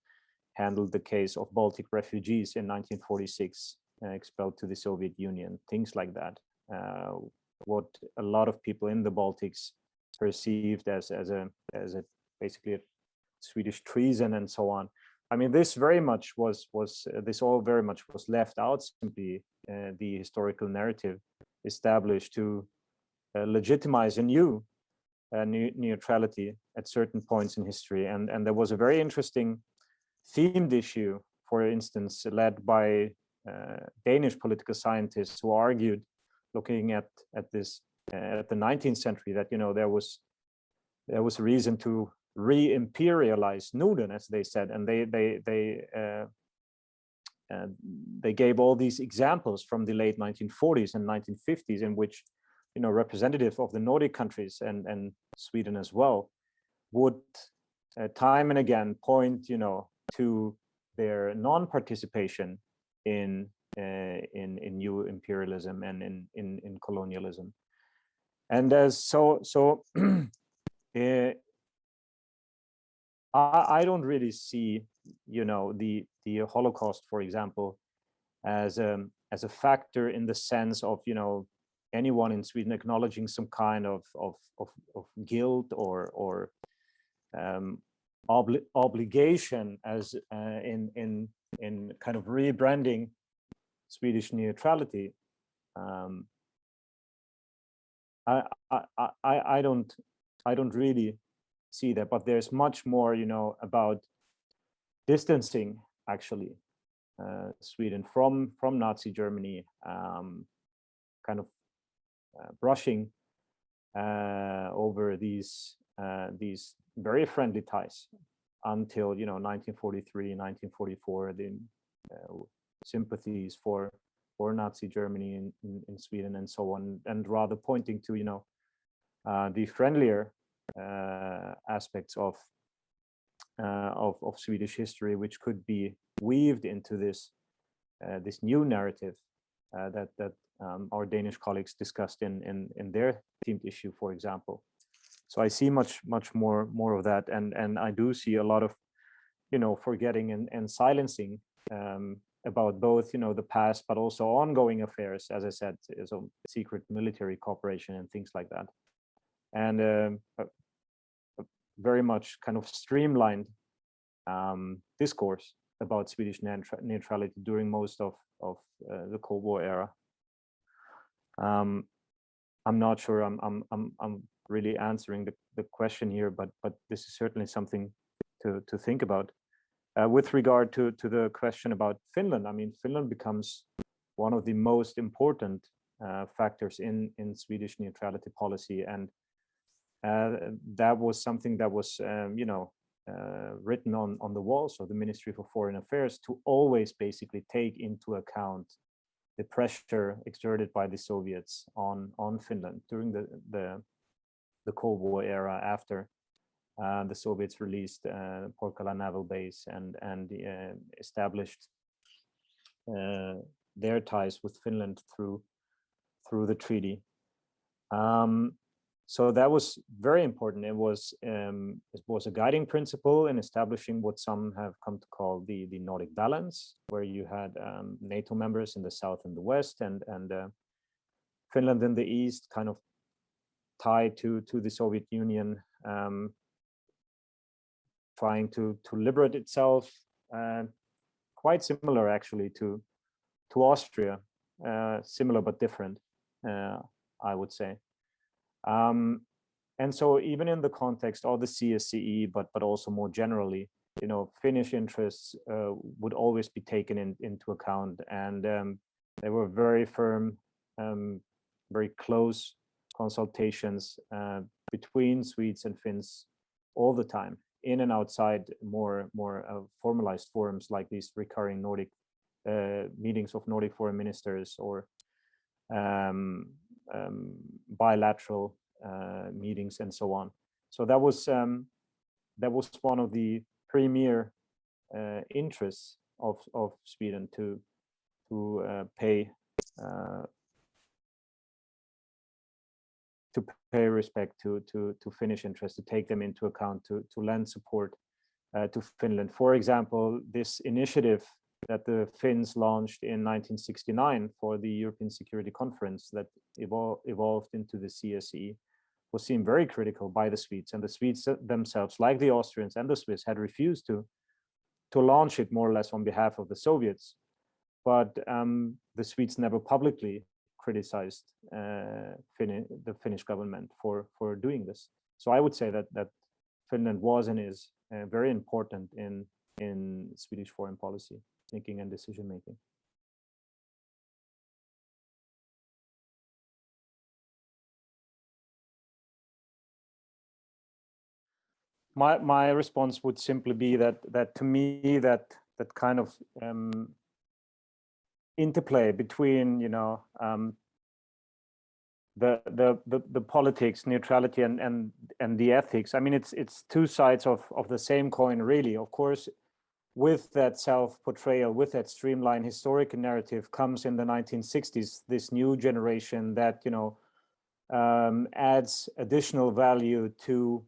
handled the case of Baltic refugees in 1946, expelled to the Soviet Union, things like that. What a lot of people in the Baltics perceived as a basically a Swedish treason and so on. I mean, this very much was left out. Simply the historical narrative established to legitimize a new neutrality at certain points in history. And there was a very interesting themed issue, for instance, led by Danish political scientists who argued, looking at this at the 19th century, that there was reason to re-imperialize Norden, as they said, and they gave all these examples from the late 1940s and 1950s, in which representative of the Nordic countries and Sweden as well would time and again point to their non-participation in new imperialism and in colonialism. And I don't really see the Holocaust, for example, as a factor in the sense of anyone in Sweden acknowledging some kind of guilt or obligation, as in kind of rebranding Swedish neutrality. I don't really see that, but there's much more about distancing actually Sweden from Nazi Germany, kind of brushing over these very friendly ties until 1943, 1944, the sympathies for Nazi Germany in Sweden and so on, and rather pointing to the friendlier aspects of Swedish history, which could be weaved into this new narrative that our Danish colleagues discussed in their themed issue, for example. So I see much more of that, and I do see a lot of forgetting and silencing about both the past, but also ongoing affairs, as I said, so secret military cooperation and things like that, and a very much kind of streamlined discourse about Swedish neutrality during most of the Cold War era. I'm not sure I'm really answering the question here, but this is certainly something to think about. With regard to the question about Finland, I mean, Finland becomes one of the most important factors in Swedish neutrality policy, and that was something that was written on the walls of the Ministry for Foreign Affairs, to always basically take into account the pressure exerted by the Soviets on Finland during the Cold War era, after the Soviets released Porkala naval base and established their ties with Finland through the treaty. So that was very important. It was a guiding principle in establishing what some have come to call the Nordic balance, where you had NATO members in the south and the west, and Finland in the east, kind of tied to the Soviet Union, trying to liberate itself, quite similar actually to Austria, similar but different, I would say. And so even in the context of the CSCE, but also more generally, Finnish interests would always be taken into account, and there were very firm, very close consultations between Swedes and Finns all the time, in and outside more formalized forums like these recurring Nordic meetings of Nordic foreign ministers, or bilateral meetings and so on. So that was one of the premier interests of Sweden to pay respect to Finnish interests, to take them into account, to lend support to Finland. For example, this initiative that the Finns launched in 1969 for the European Security Conference that evolved into the CSE was seen very critical by the Swedes, and the Swedes themselves, like the Austrians and the Swiss, had refused to launch it more or less on behalf of the Soviets. But the Swedes never publicly criticized the Finnish government for doing this. So I would say that Finland was and is very important in Swedish foreign policy thinking and decision making. My response would simply be that to me that kind of interplay between the politics, neutrality, and the ethics. I mean, it's two sides of the same coin, really. Of course, with that self-portrayal, with that streamlined historic narrative, comes in the 1960s this new generation that adds additional value to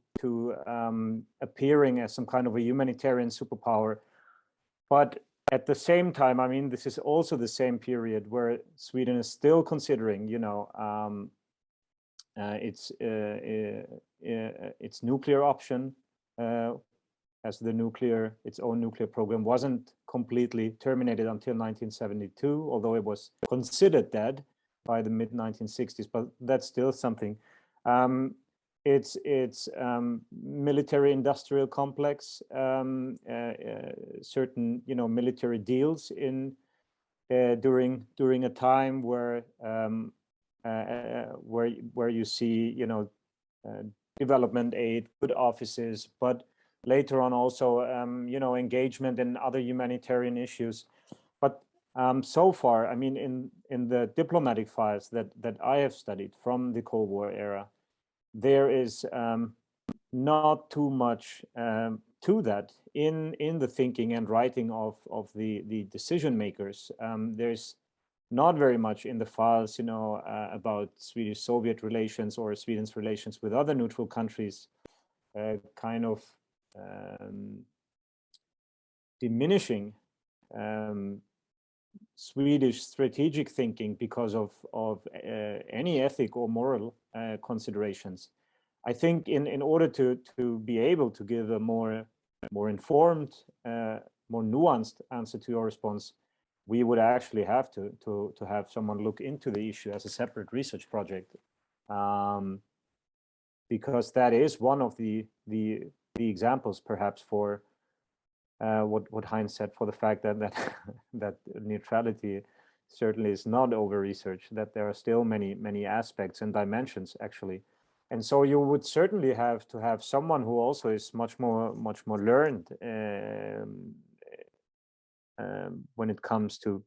appearing as some kind of a humanitarian superpower. But at the same time, I mean, this is also the same period where Sweden is still considering, its nuclear option, as its own nuclear program wasn't completely terminated until 1972, although it was considered dead by the mid-1960s, but that's still something. its military industrial complex, certain military deals in during a time where you see development aid, good offices, but later on also engagement in other humanitarian issues. But so far, I mean, in the diplomatic files that I have studied from the Cold War era, there is not too much to that in the thinking and writing of the decision makers. There's not very much in the files, about Swedish-Soviet relations or Sweden's relations with other neutral countries, kind of diminishing Swedish strategic thinking because of any ethic or moral considerations. I think in order to be able to give a more informed, more nuanced answer to your response, we would actually have to have someone look into the issue as a separate research project, because that is one of the examples, perhaps, for what Heinz said, for the fact that neutrality certainly is not over researched, that there are still many aspects and dimensions, actually. And so you would certainly have to have someone who also is much more learned when it comes to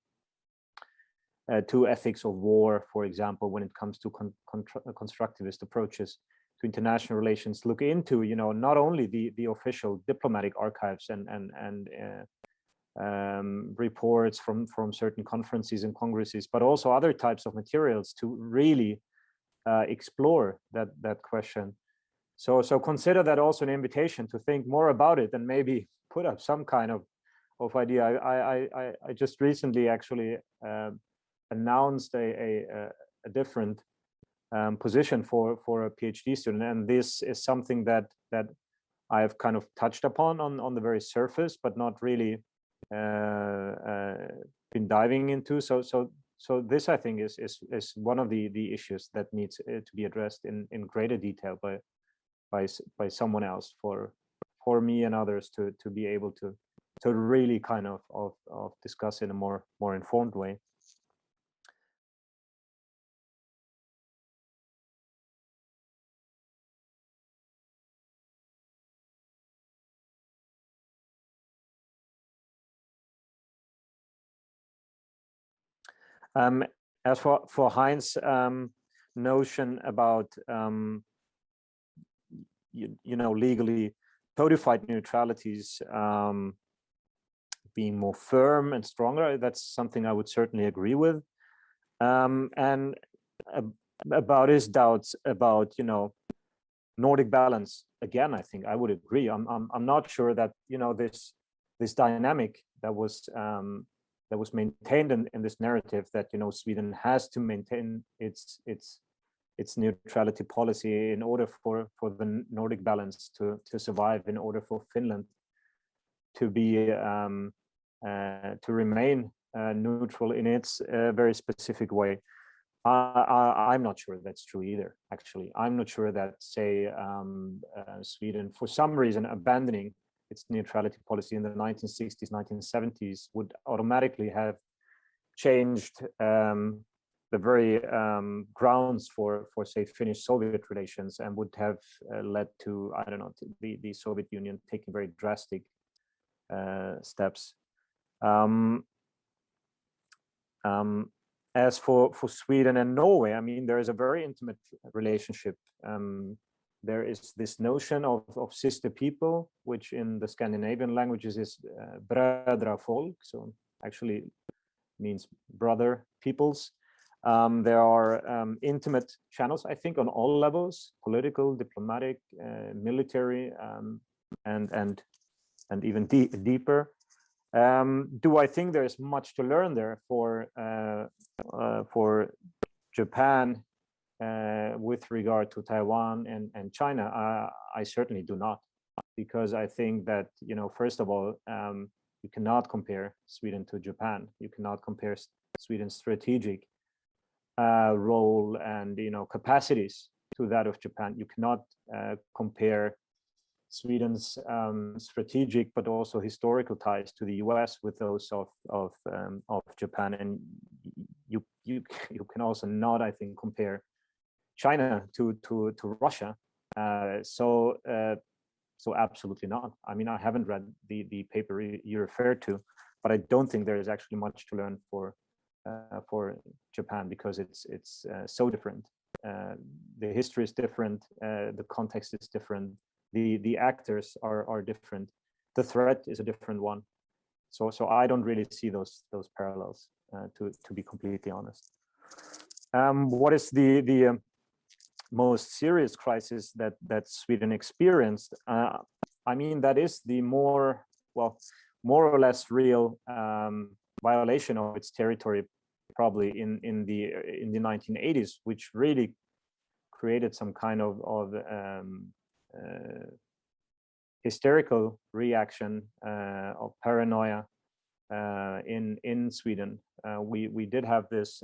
ethics of war, for example, when it comes to constructivist approaches to international relations, look into not only the official diplomatic archives and reports from certain conferences and congresses, but also other types of materials to really explore that question. So consider that also an invitation to think more about it and maybe put up some kind of idea. I just recently actually announced a different position for a PhD student, and this is something that I have kind of touched upon on the very surface, but not really been diving into. So this, I think, is one of the issues that needs to be addressed in greater detail by someone else for me and others to be able to really kind of discuss in a more informed way. As for Heinz' notion about legally codified neutralities being more firm and stronger, that's something I would certainly agree with. And about his doubts about Nordic balance, again, I think I would agree. I'm not sure that this dynamic that was maintained in this narrative, that Sweden has to maintain its neutrality policy in order for the Nordic balance to survive, in order for Finland to be to remain neutral in its very specific way. I'm not sure that's true either, actually. I'm not sure that, say, Sweden, for some reason, abandoning its neutrality policy in the 1960s, 1970s would automatically have changed the very grounds for say, Finnish-Soviet relations, and would have led to, I don't know, to the Soviet Union taking very drastic steps. As for Sweden and Norway, I mean, there is a very intimate relationship. There is this notion of sister people, which in the Scandinavian languages is brödrafolk, so actually means brother peoples. There are intimate channels, I think, on all levels: political, diplomatic, military, and even deeper. Do I think there's much to learn there for Japan with regard to Taiwan and China? I certainly do not, because I think that, first of all, you cannot compare Sweden to Japan. You cannot compare Sweden's strategic role and capacities to that of Japan. You cannot compare Sweden's strategic but also historical ties to the US with those of Japan, and you can also not, I think, compare China to Russia. So absolutely not. I mean, I haven't read the paper you referred to, but I don't think there is actually much to learn for Japan, because it's so different. The history is different. The context is different. The actors are different. The threat is a different one. So I don't really see those parallels, to be completely honest. What is the most serious crisis that Sweden experienced? I mean, that is the more or less real violation of its territory, probably in the 1980s, which really created some kind of hysterical reaction of paranoia in Sweden. We did have this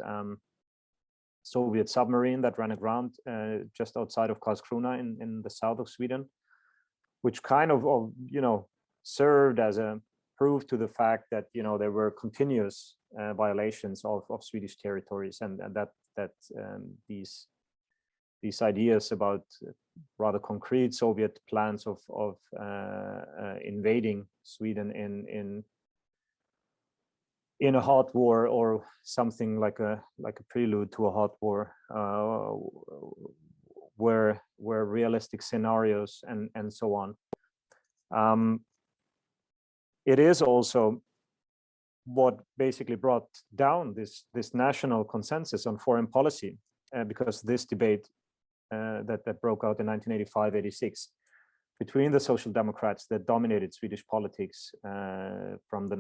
Soviet submarine that ran aground just outside of Karlskrona in the south of Sweden, which kind of served as a proof to the fact that there were continuous violations of Swedish territories, and that these ideas about rather concrete Soviet plans of invading Sweden in a hot war, or something like a prelude to a hot war, were realistic scenarios and so on. It is also what basically brought down this national consensus on foreign policy, because this debate that broke out in 1985-86 between the Social Democrats that dominated Swedish politics from the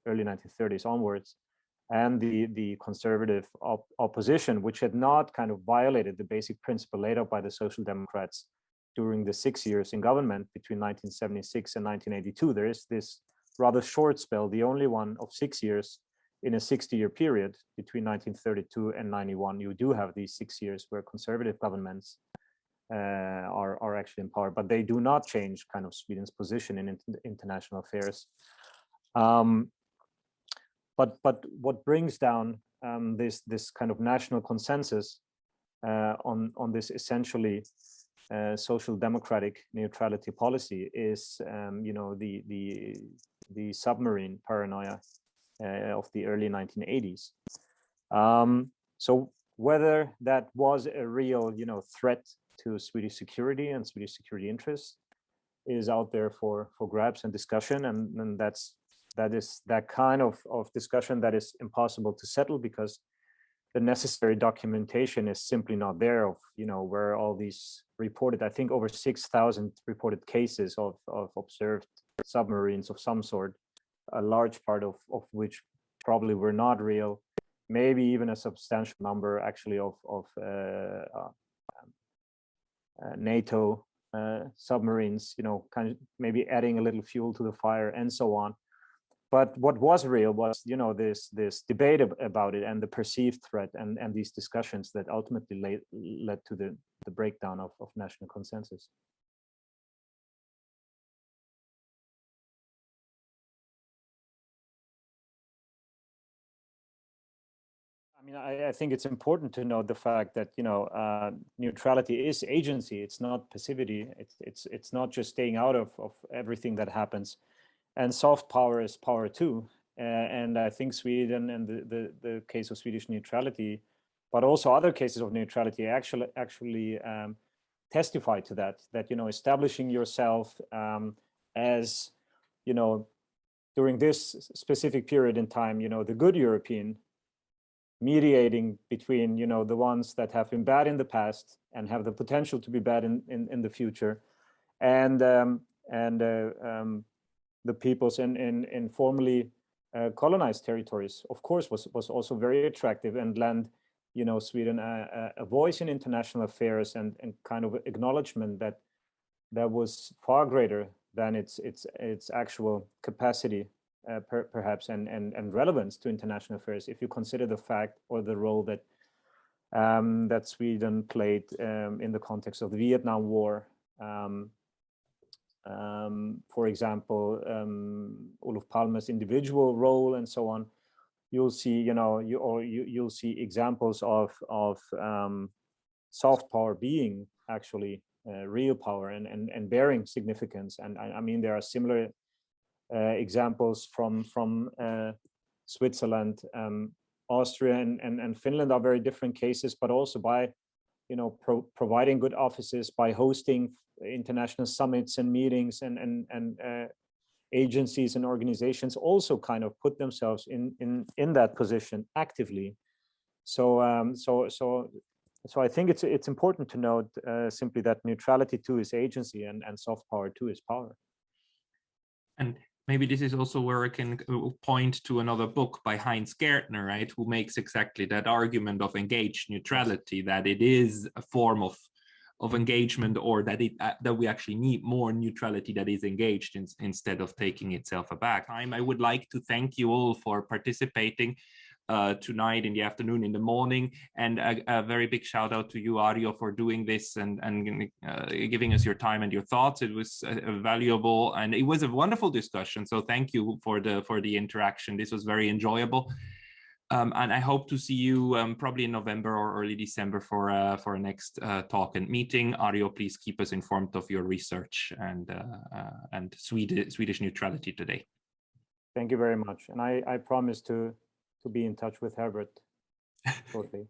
early 1930s onwards, and the conservative opposition, which had not kind of violated the basic principle laid out by the Social Democrats during the 6 years in government between 1976 and 1982. There is this rather short spell, the only one of 6 years in a 60-year period between 1932 and 91. You do have these 6 years where conservative governments are actually in power, but they do not change kind of Sweden's position in international affairs. But what brings down this kind of national consensus on this essentially social democratic neutrality policy is the submarine paranoia of the early 1980s. So whether that was a real threat to Swedish security and Swedish security interests is out there for grabs and discussion, and that is that kind of discussion that is impossible to settle, because the necessary documentation is simply not there of where all these reported, I think over 6,000 reported cases of observed submarines of some sort, a large part of which probably were not real, maybe even a substantial number actually of NATO submarines, kind of maybe adding a little fuel to the fire and so on. But what was real was, this debate about it and the perceived threat and these discussions that ultimately led to the breakdown of national consensus. I mean, I think it's important to note the fact that neutrality is agency. It's not passivity. It's not just staying out of everything that happens. And soft power is power too. And I think Sweden and the case of Swedish neutrality, but also other cases of neutrality, actually testify to that. That establishing yourself as during this specific period in time, the good European, mediating between the ones that have been bad in the past and have the potential to be bad in the future, and the peoples in formerly colonized territories, of course, was also very attractive and lend Sweden a voice in international affairs and kind of acknowledgement that was far greater than its actual capacity. Perhaps and relevance to international affairs, if you consider the fact or the role that that Sweden played in the context of the Vietnam War. For example, Olof Palme's individual role and so on. You'll see, you'll see examples of soft power being actually real power and bearing significance. And I mean, there are similar examples from Switzerland, Austria, and Finland are very different cases, but also by providing good offices, by hosting international summits and meetings, and agencies and organizations also kind of put themselves in that position actively. So I think it's important to note simply that neutrality too is agency, and soft power too is power. And maybe this is also where I can point to another book by Heinz Gärtner, right, who makes exactly that argument of engaged neutrality, that it is a form of engagement, or that that we actually need more neutrality that is engaged instead of taking itself aback. I would like to thank you all for participating tonight, in the afternoon, in the morning, and a very big shout out to you, Arjo, for doing this and giving us your time and your thoughts. It was valuable, and it was a wonderful discussion. So thank you for the interaction. This was very enjoyable. And I hope to see you probably in November or early December for a next talk and meeting. Arjo, please keep us informed of your research and Swedish neutrality today. Thank you very much, and I promise to be in touch with Herbert shortly.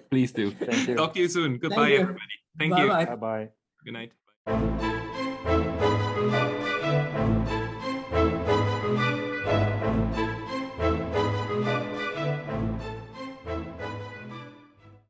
Please do. Thank you. Talk to you soon. Goodbye, everybody. Thank you. Bye-bye. Good night.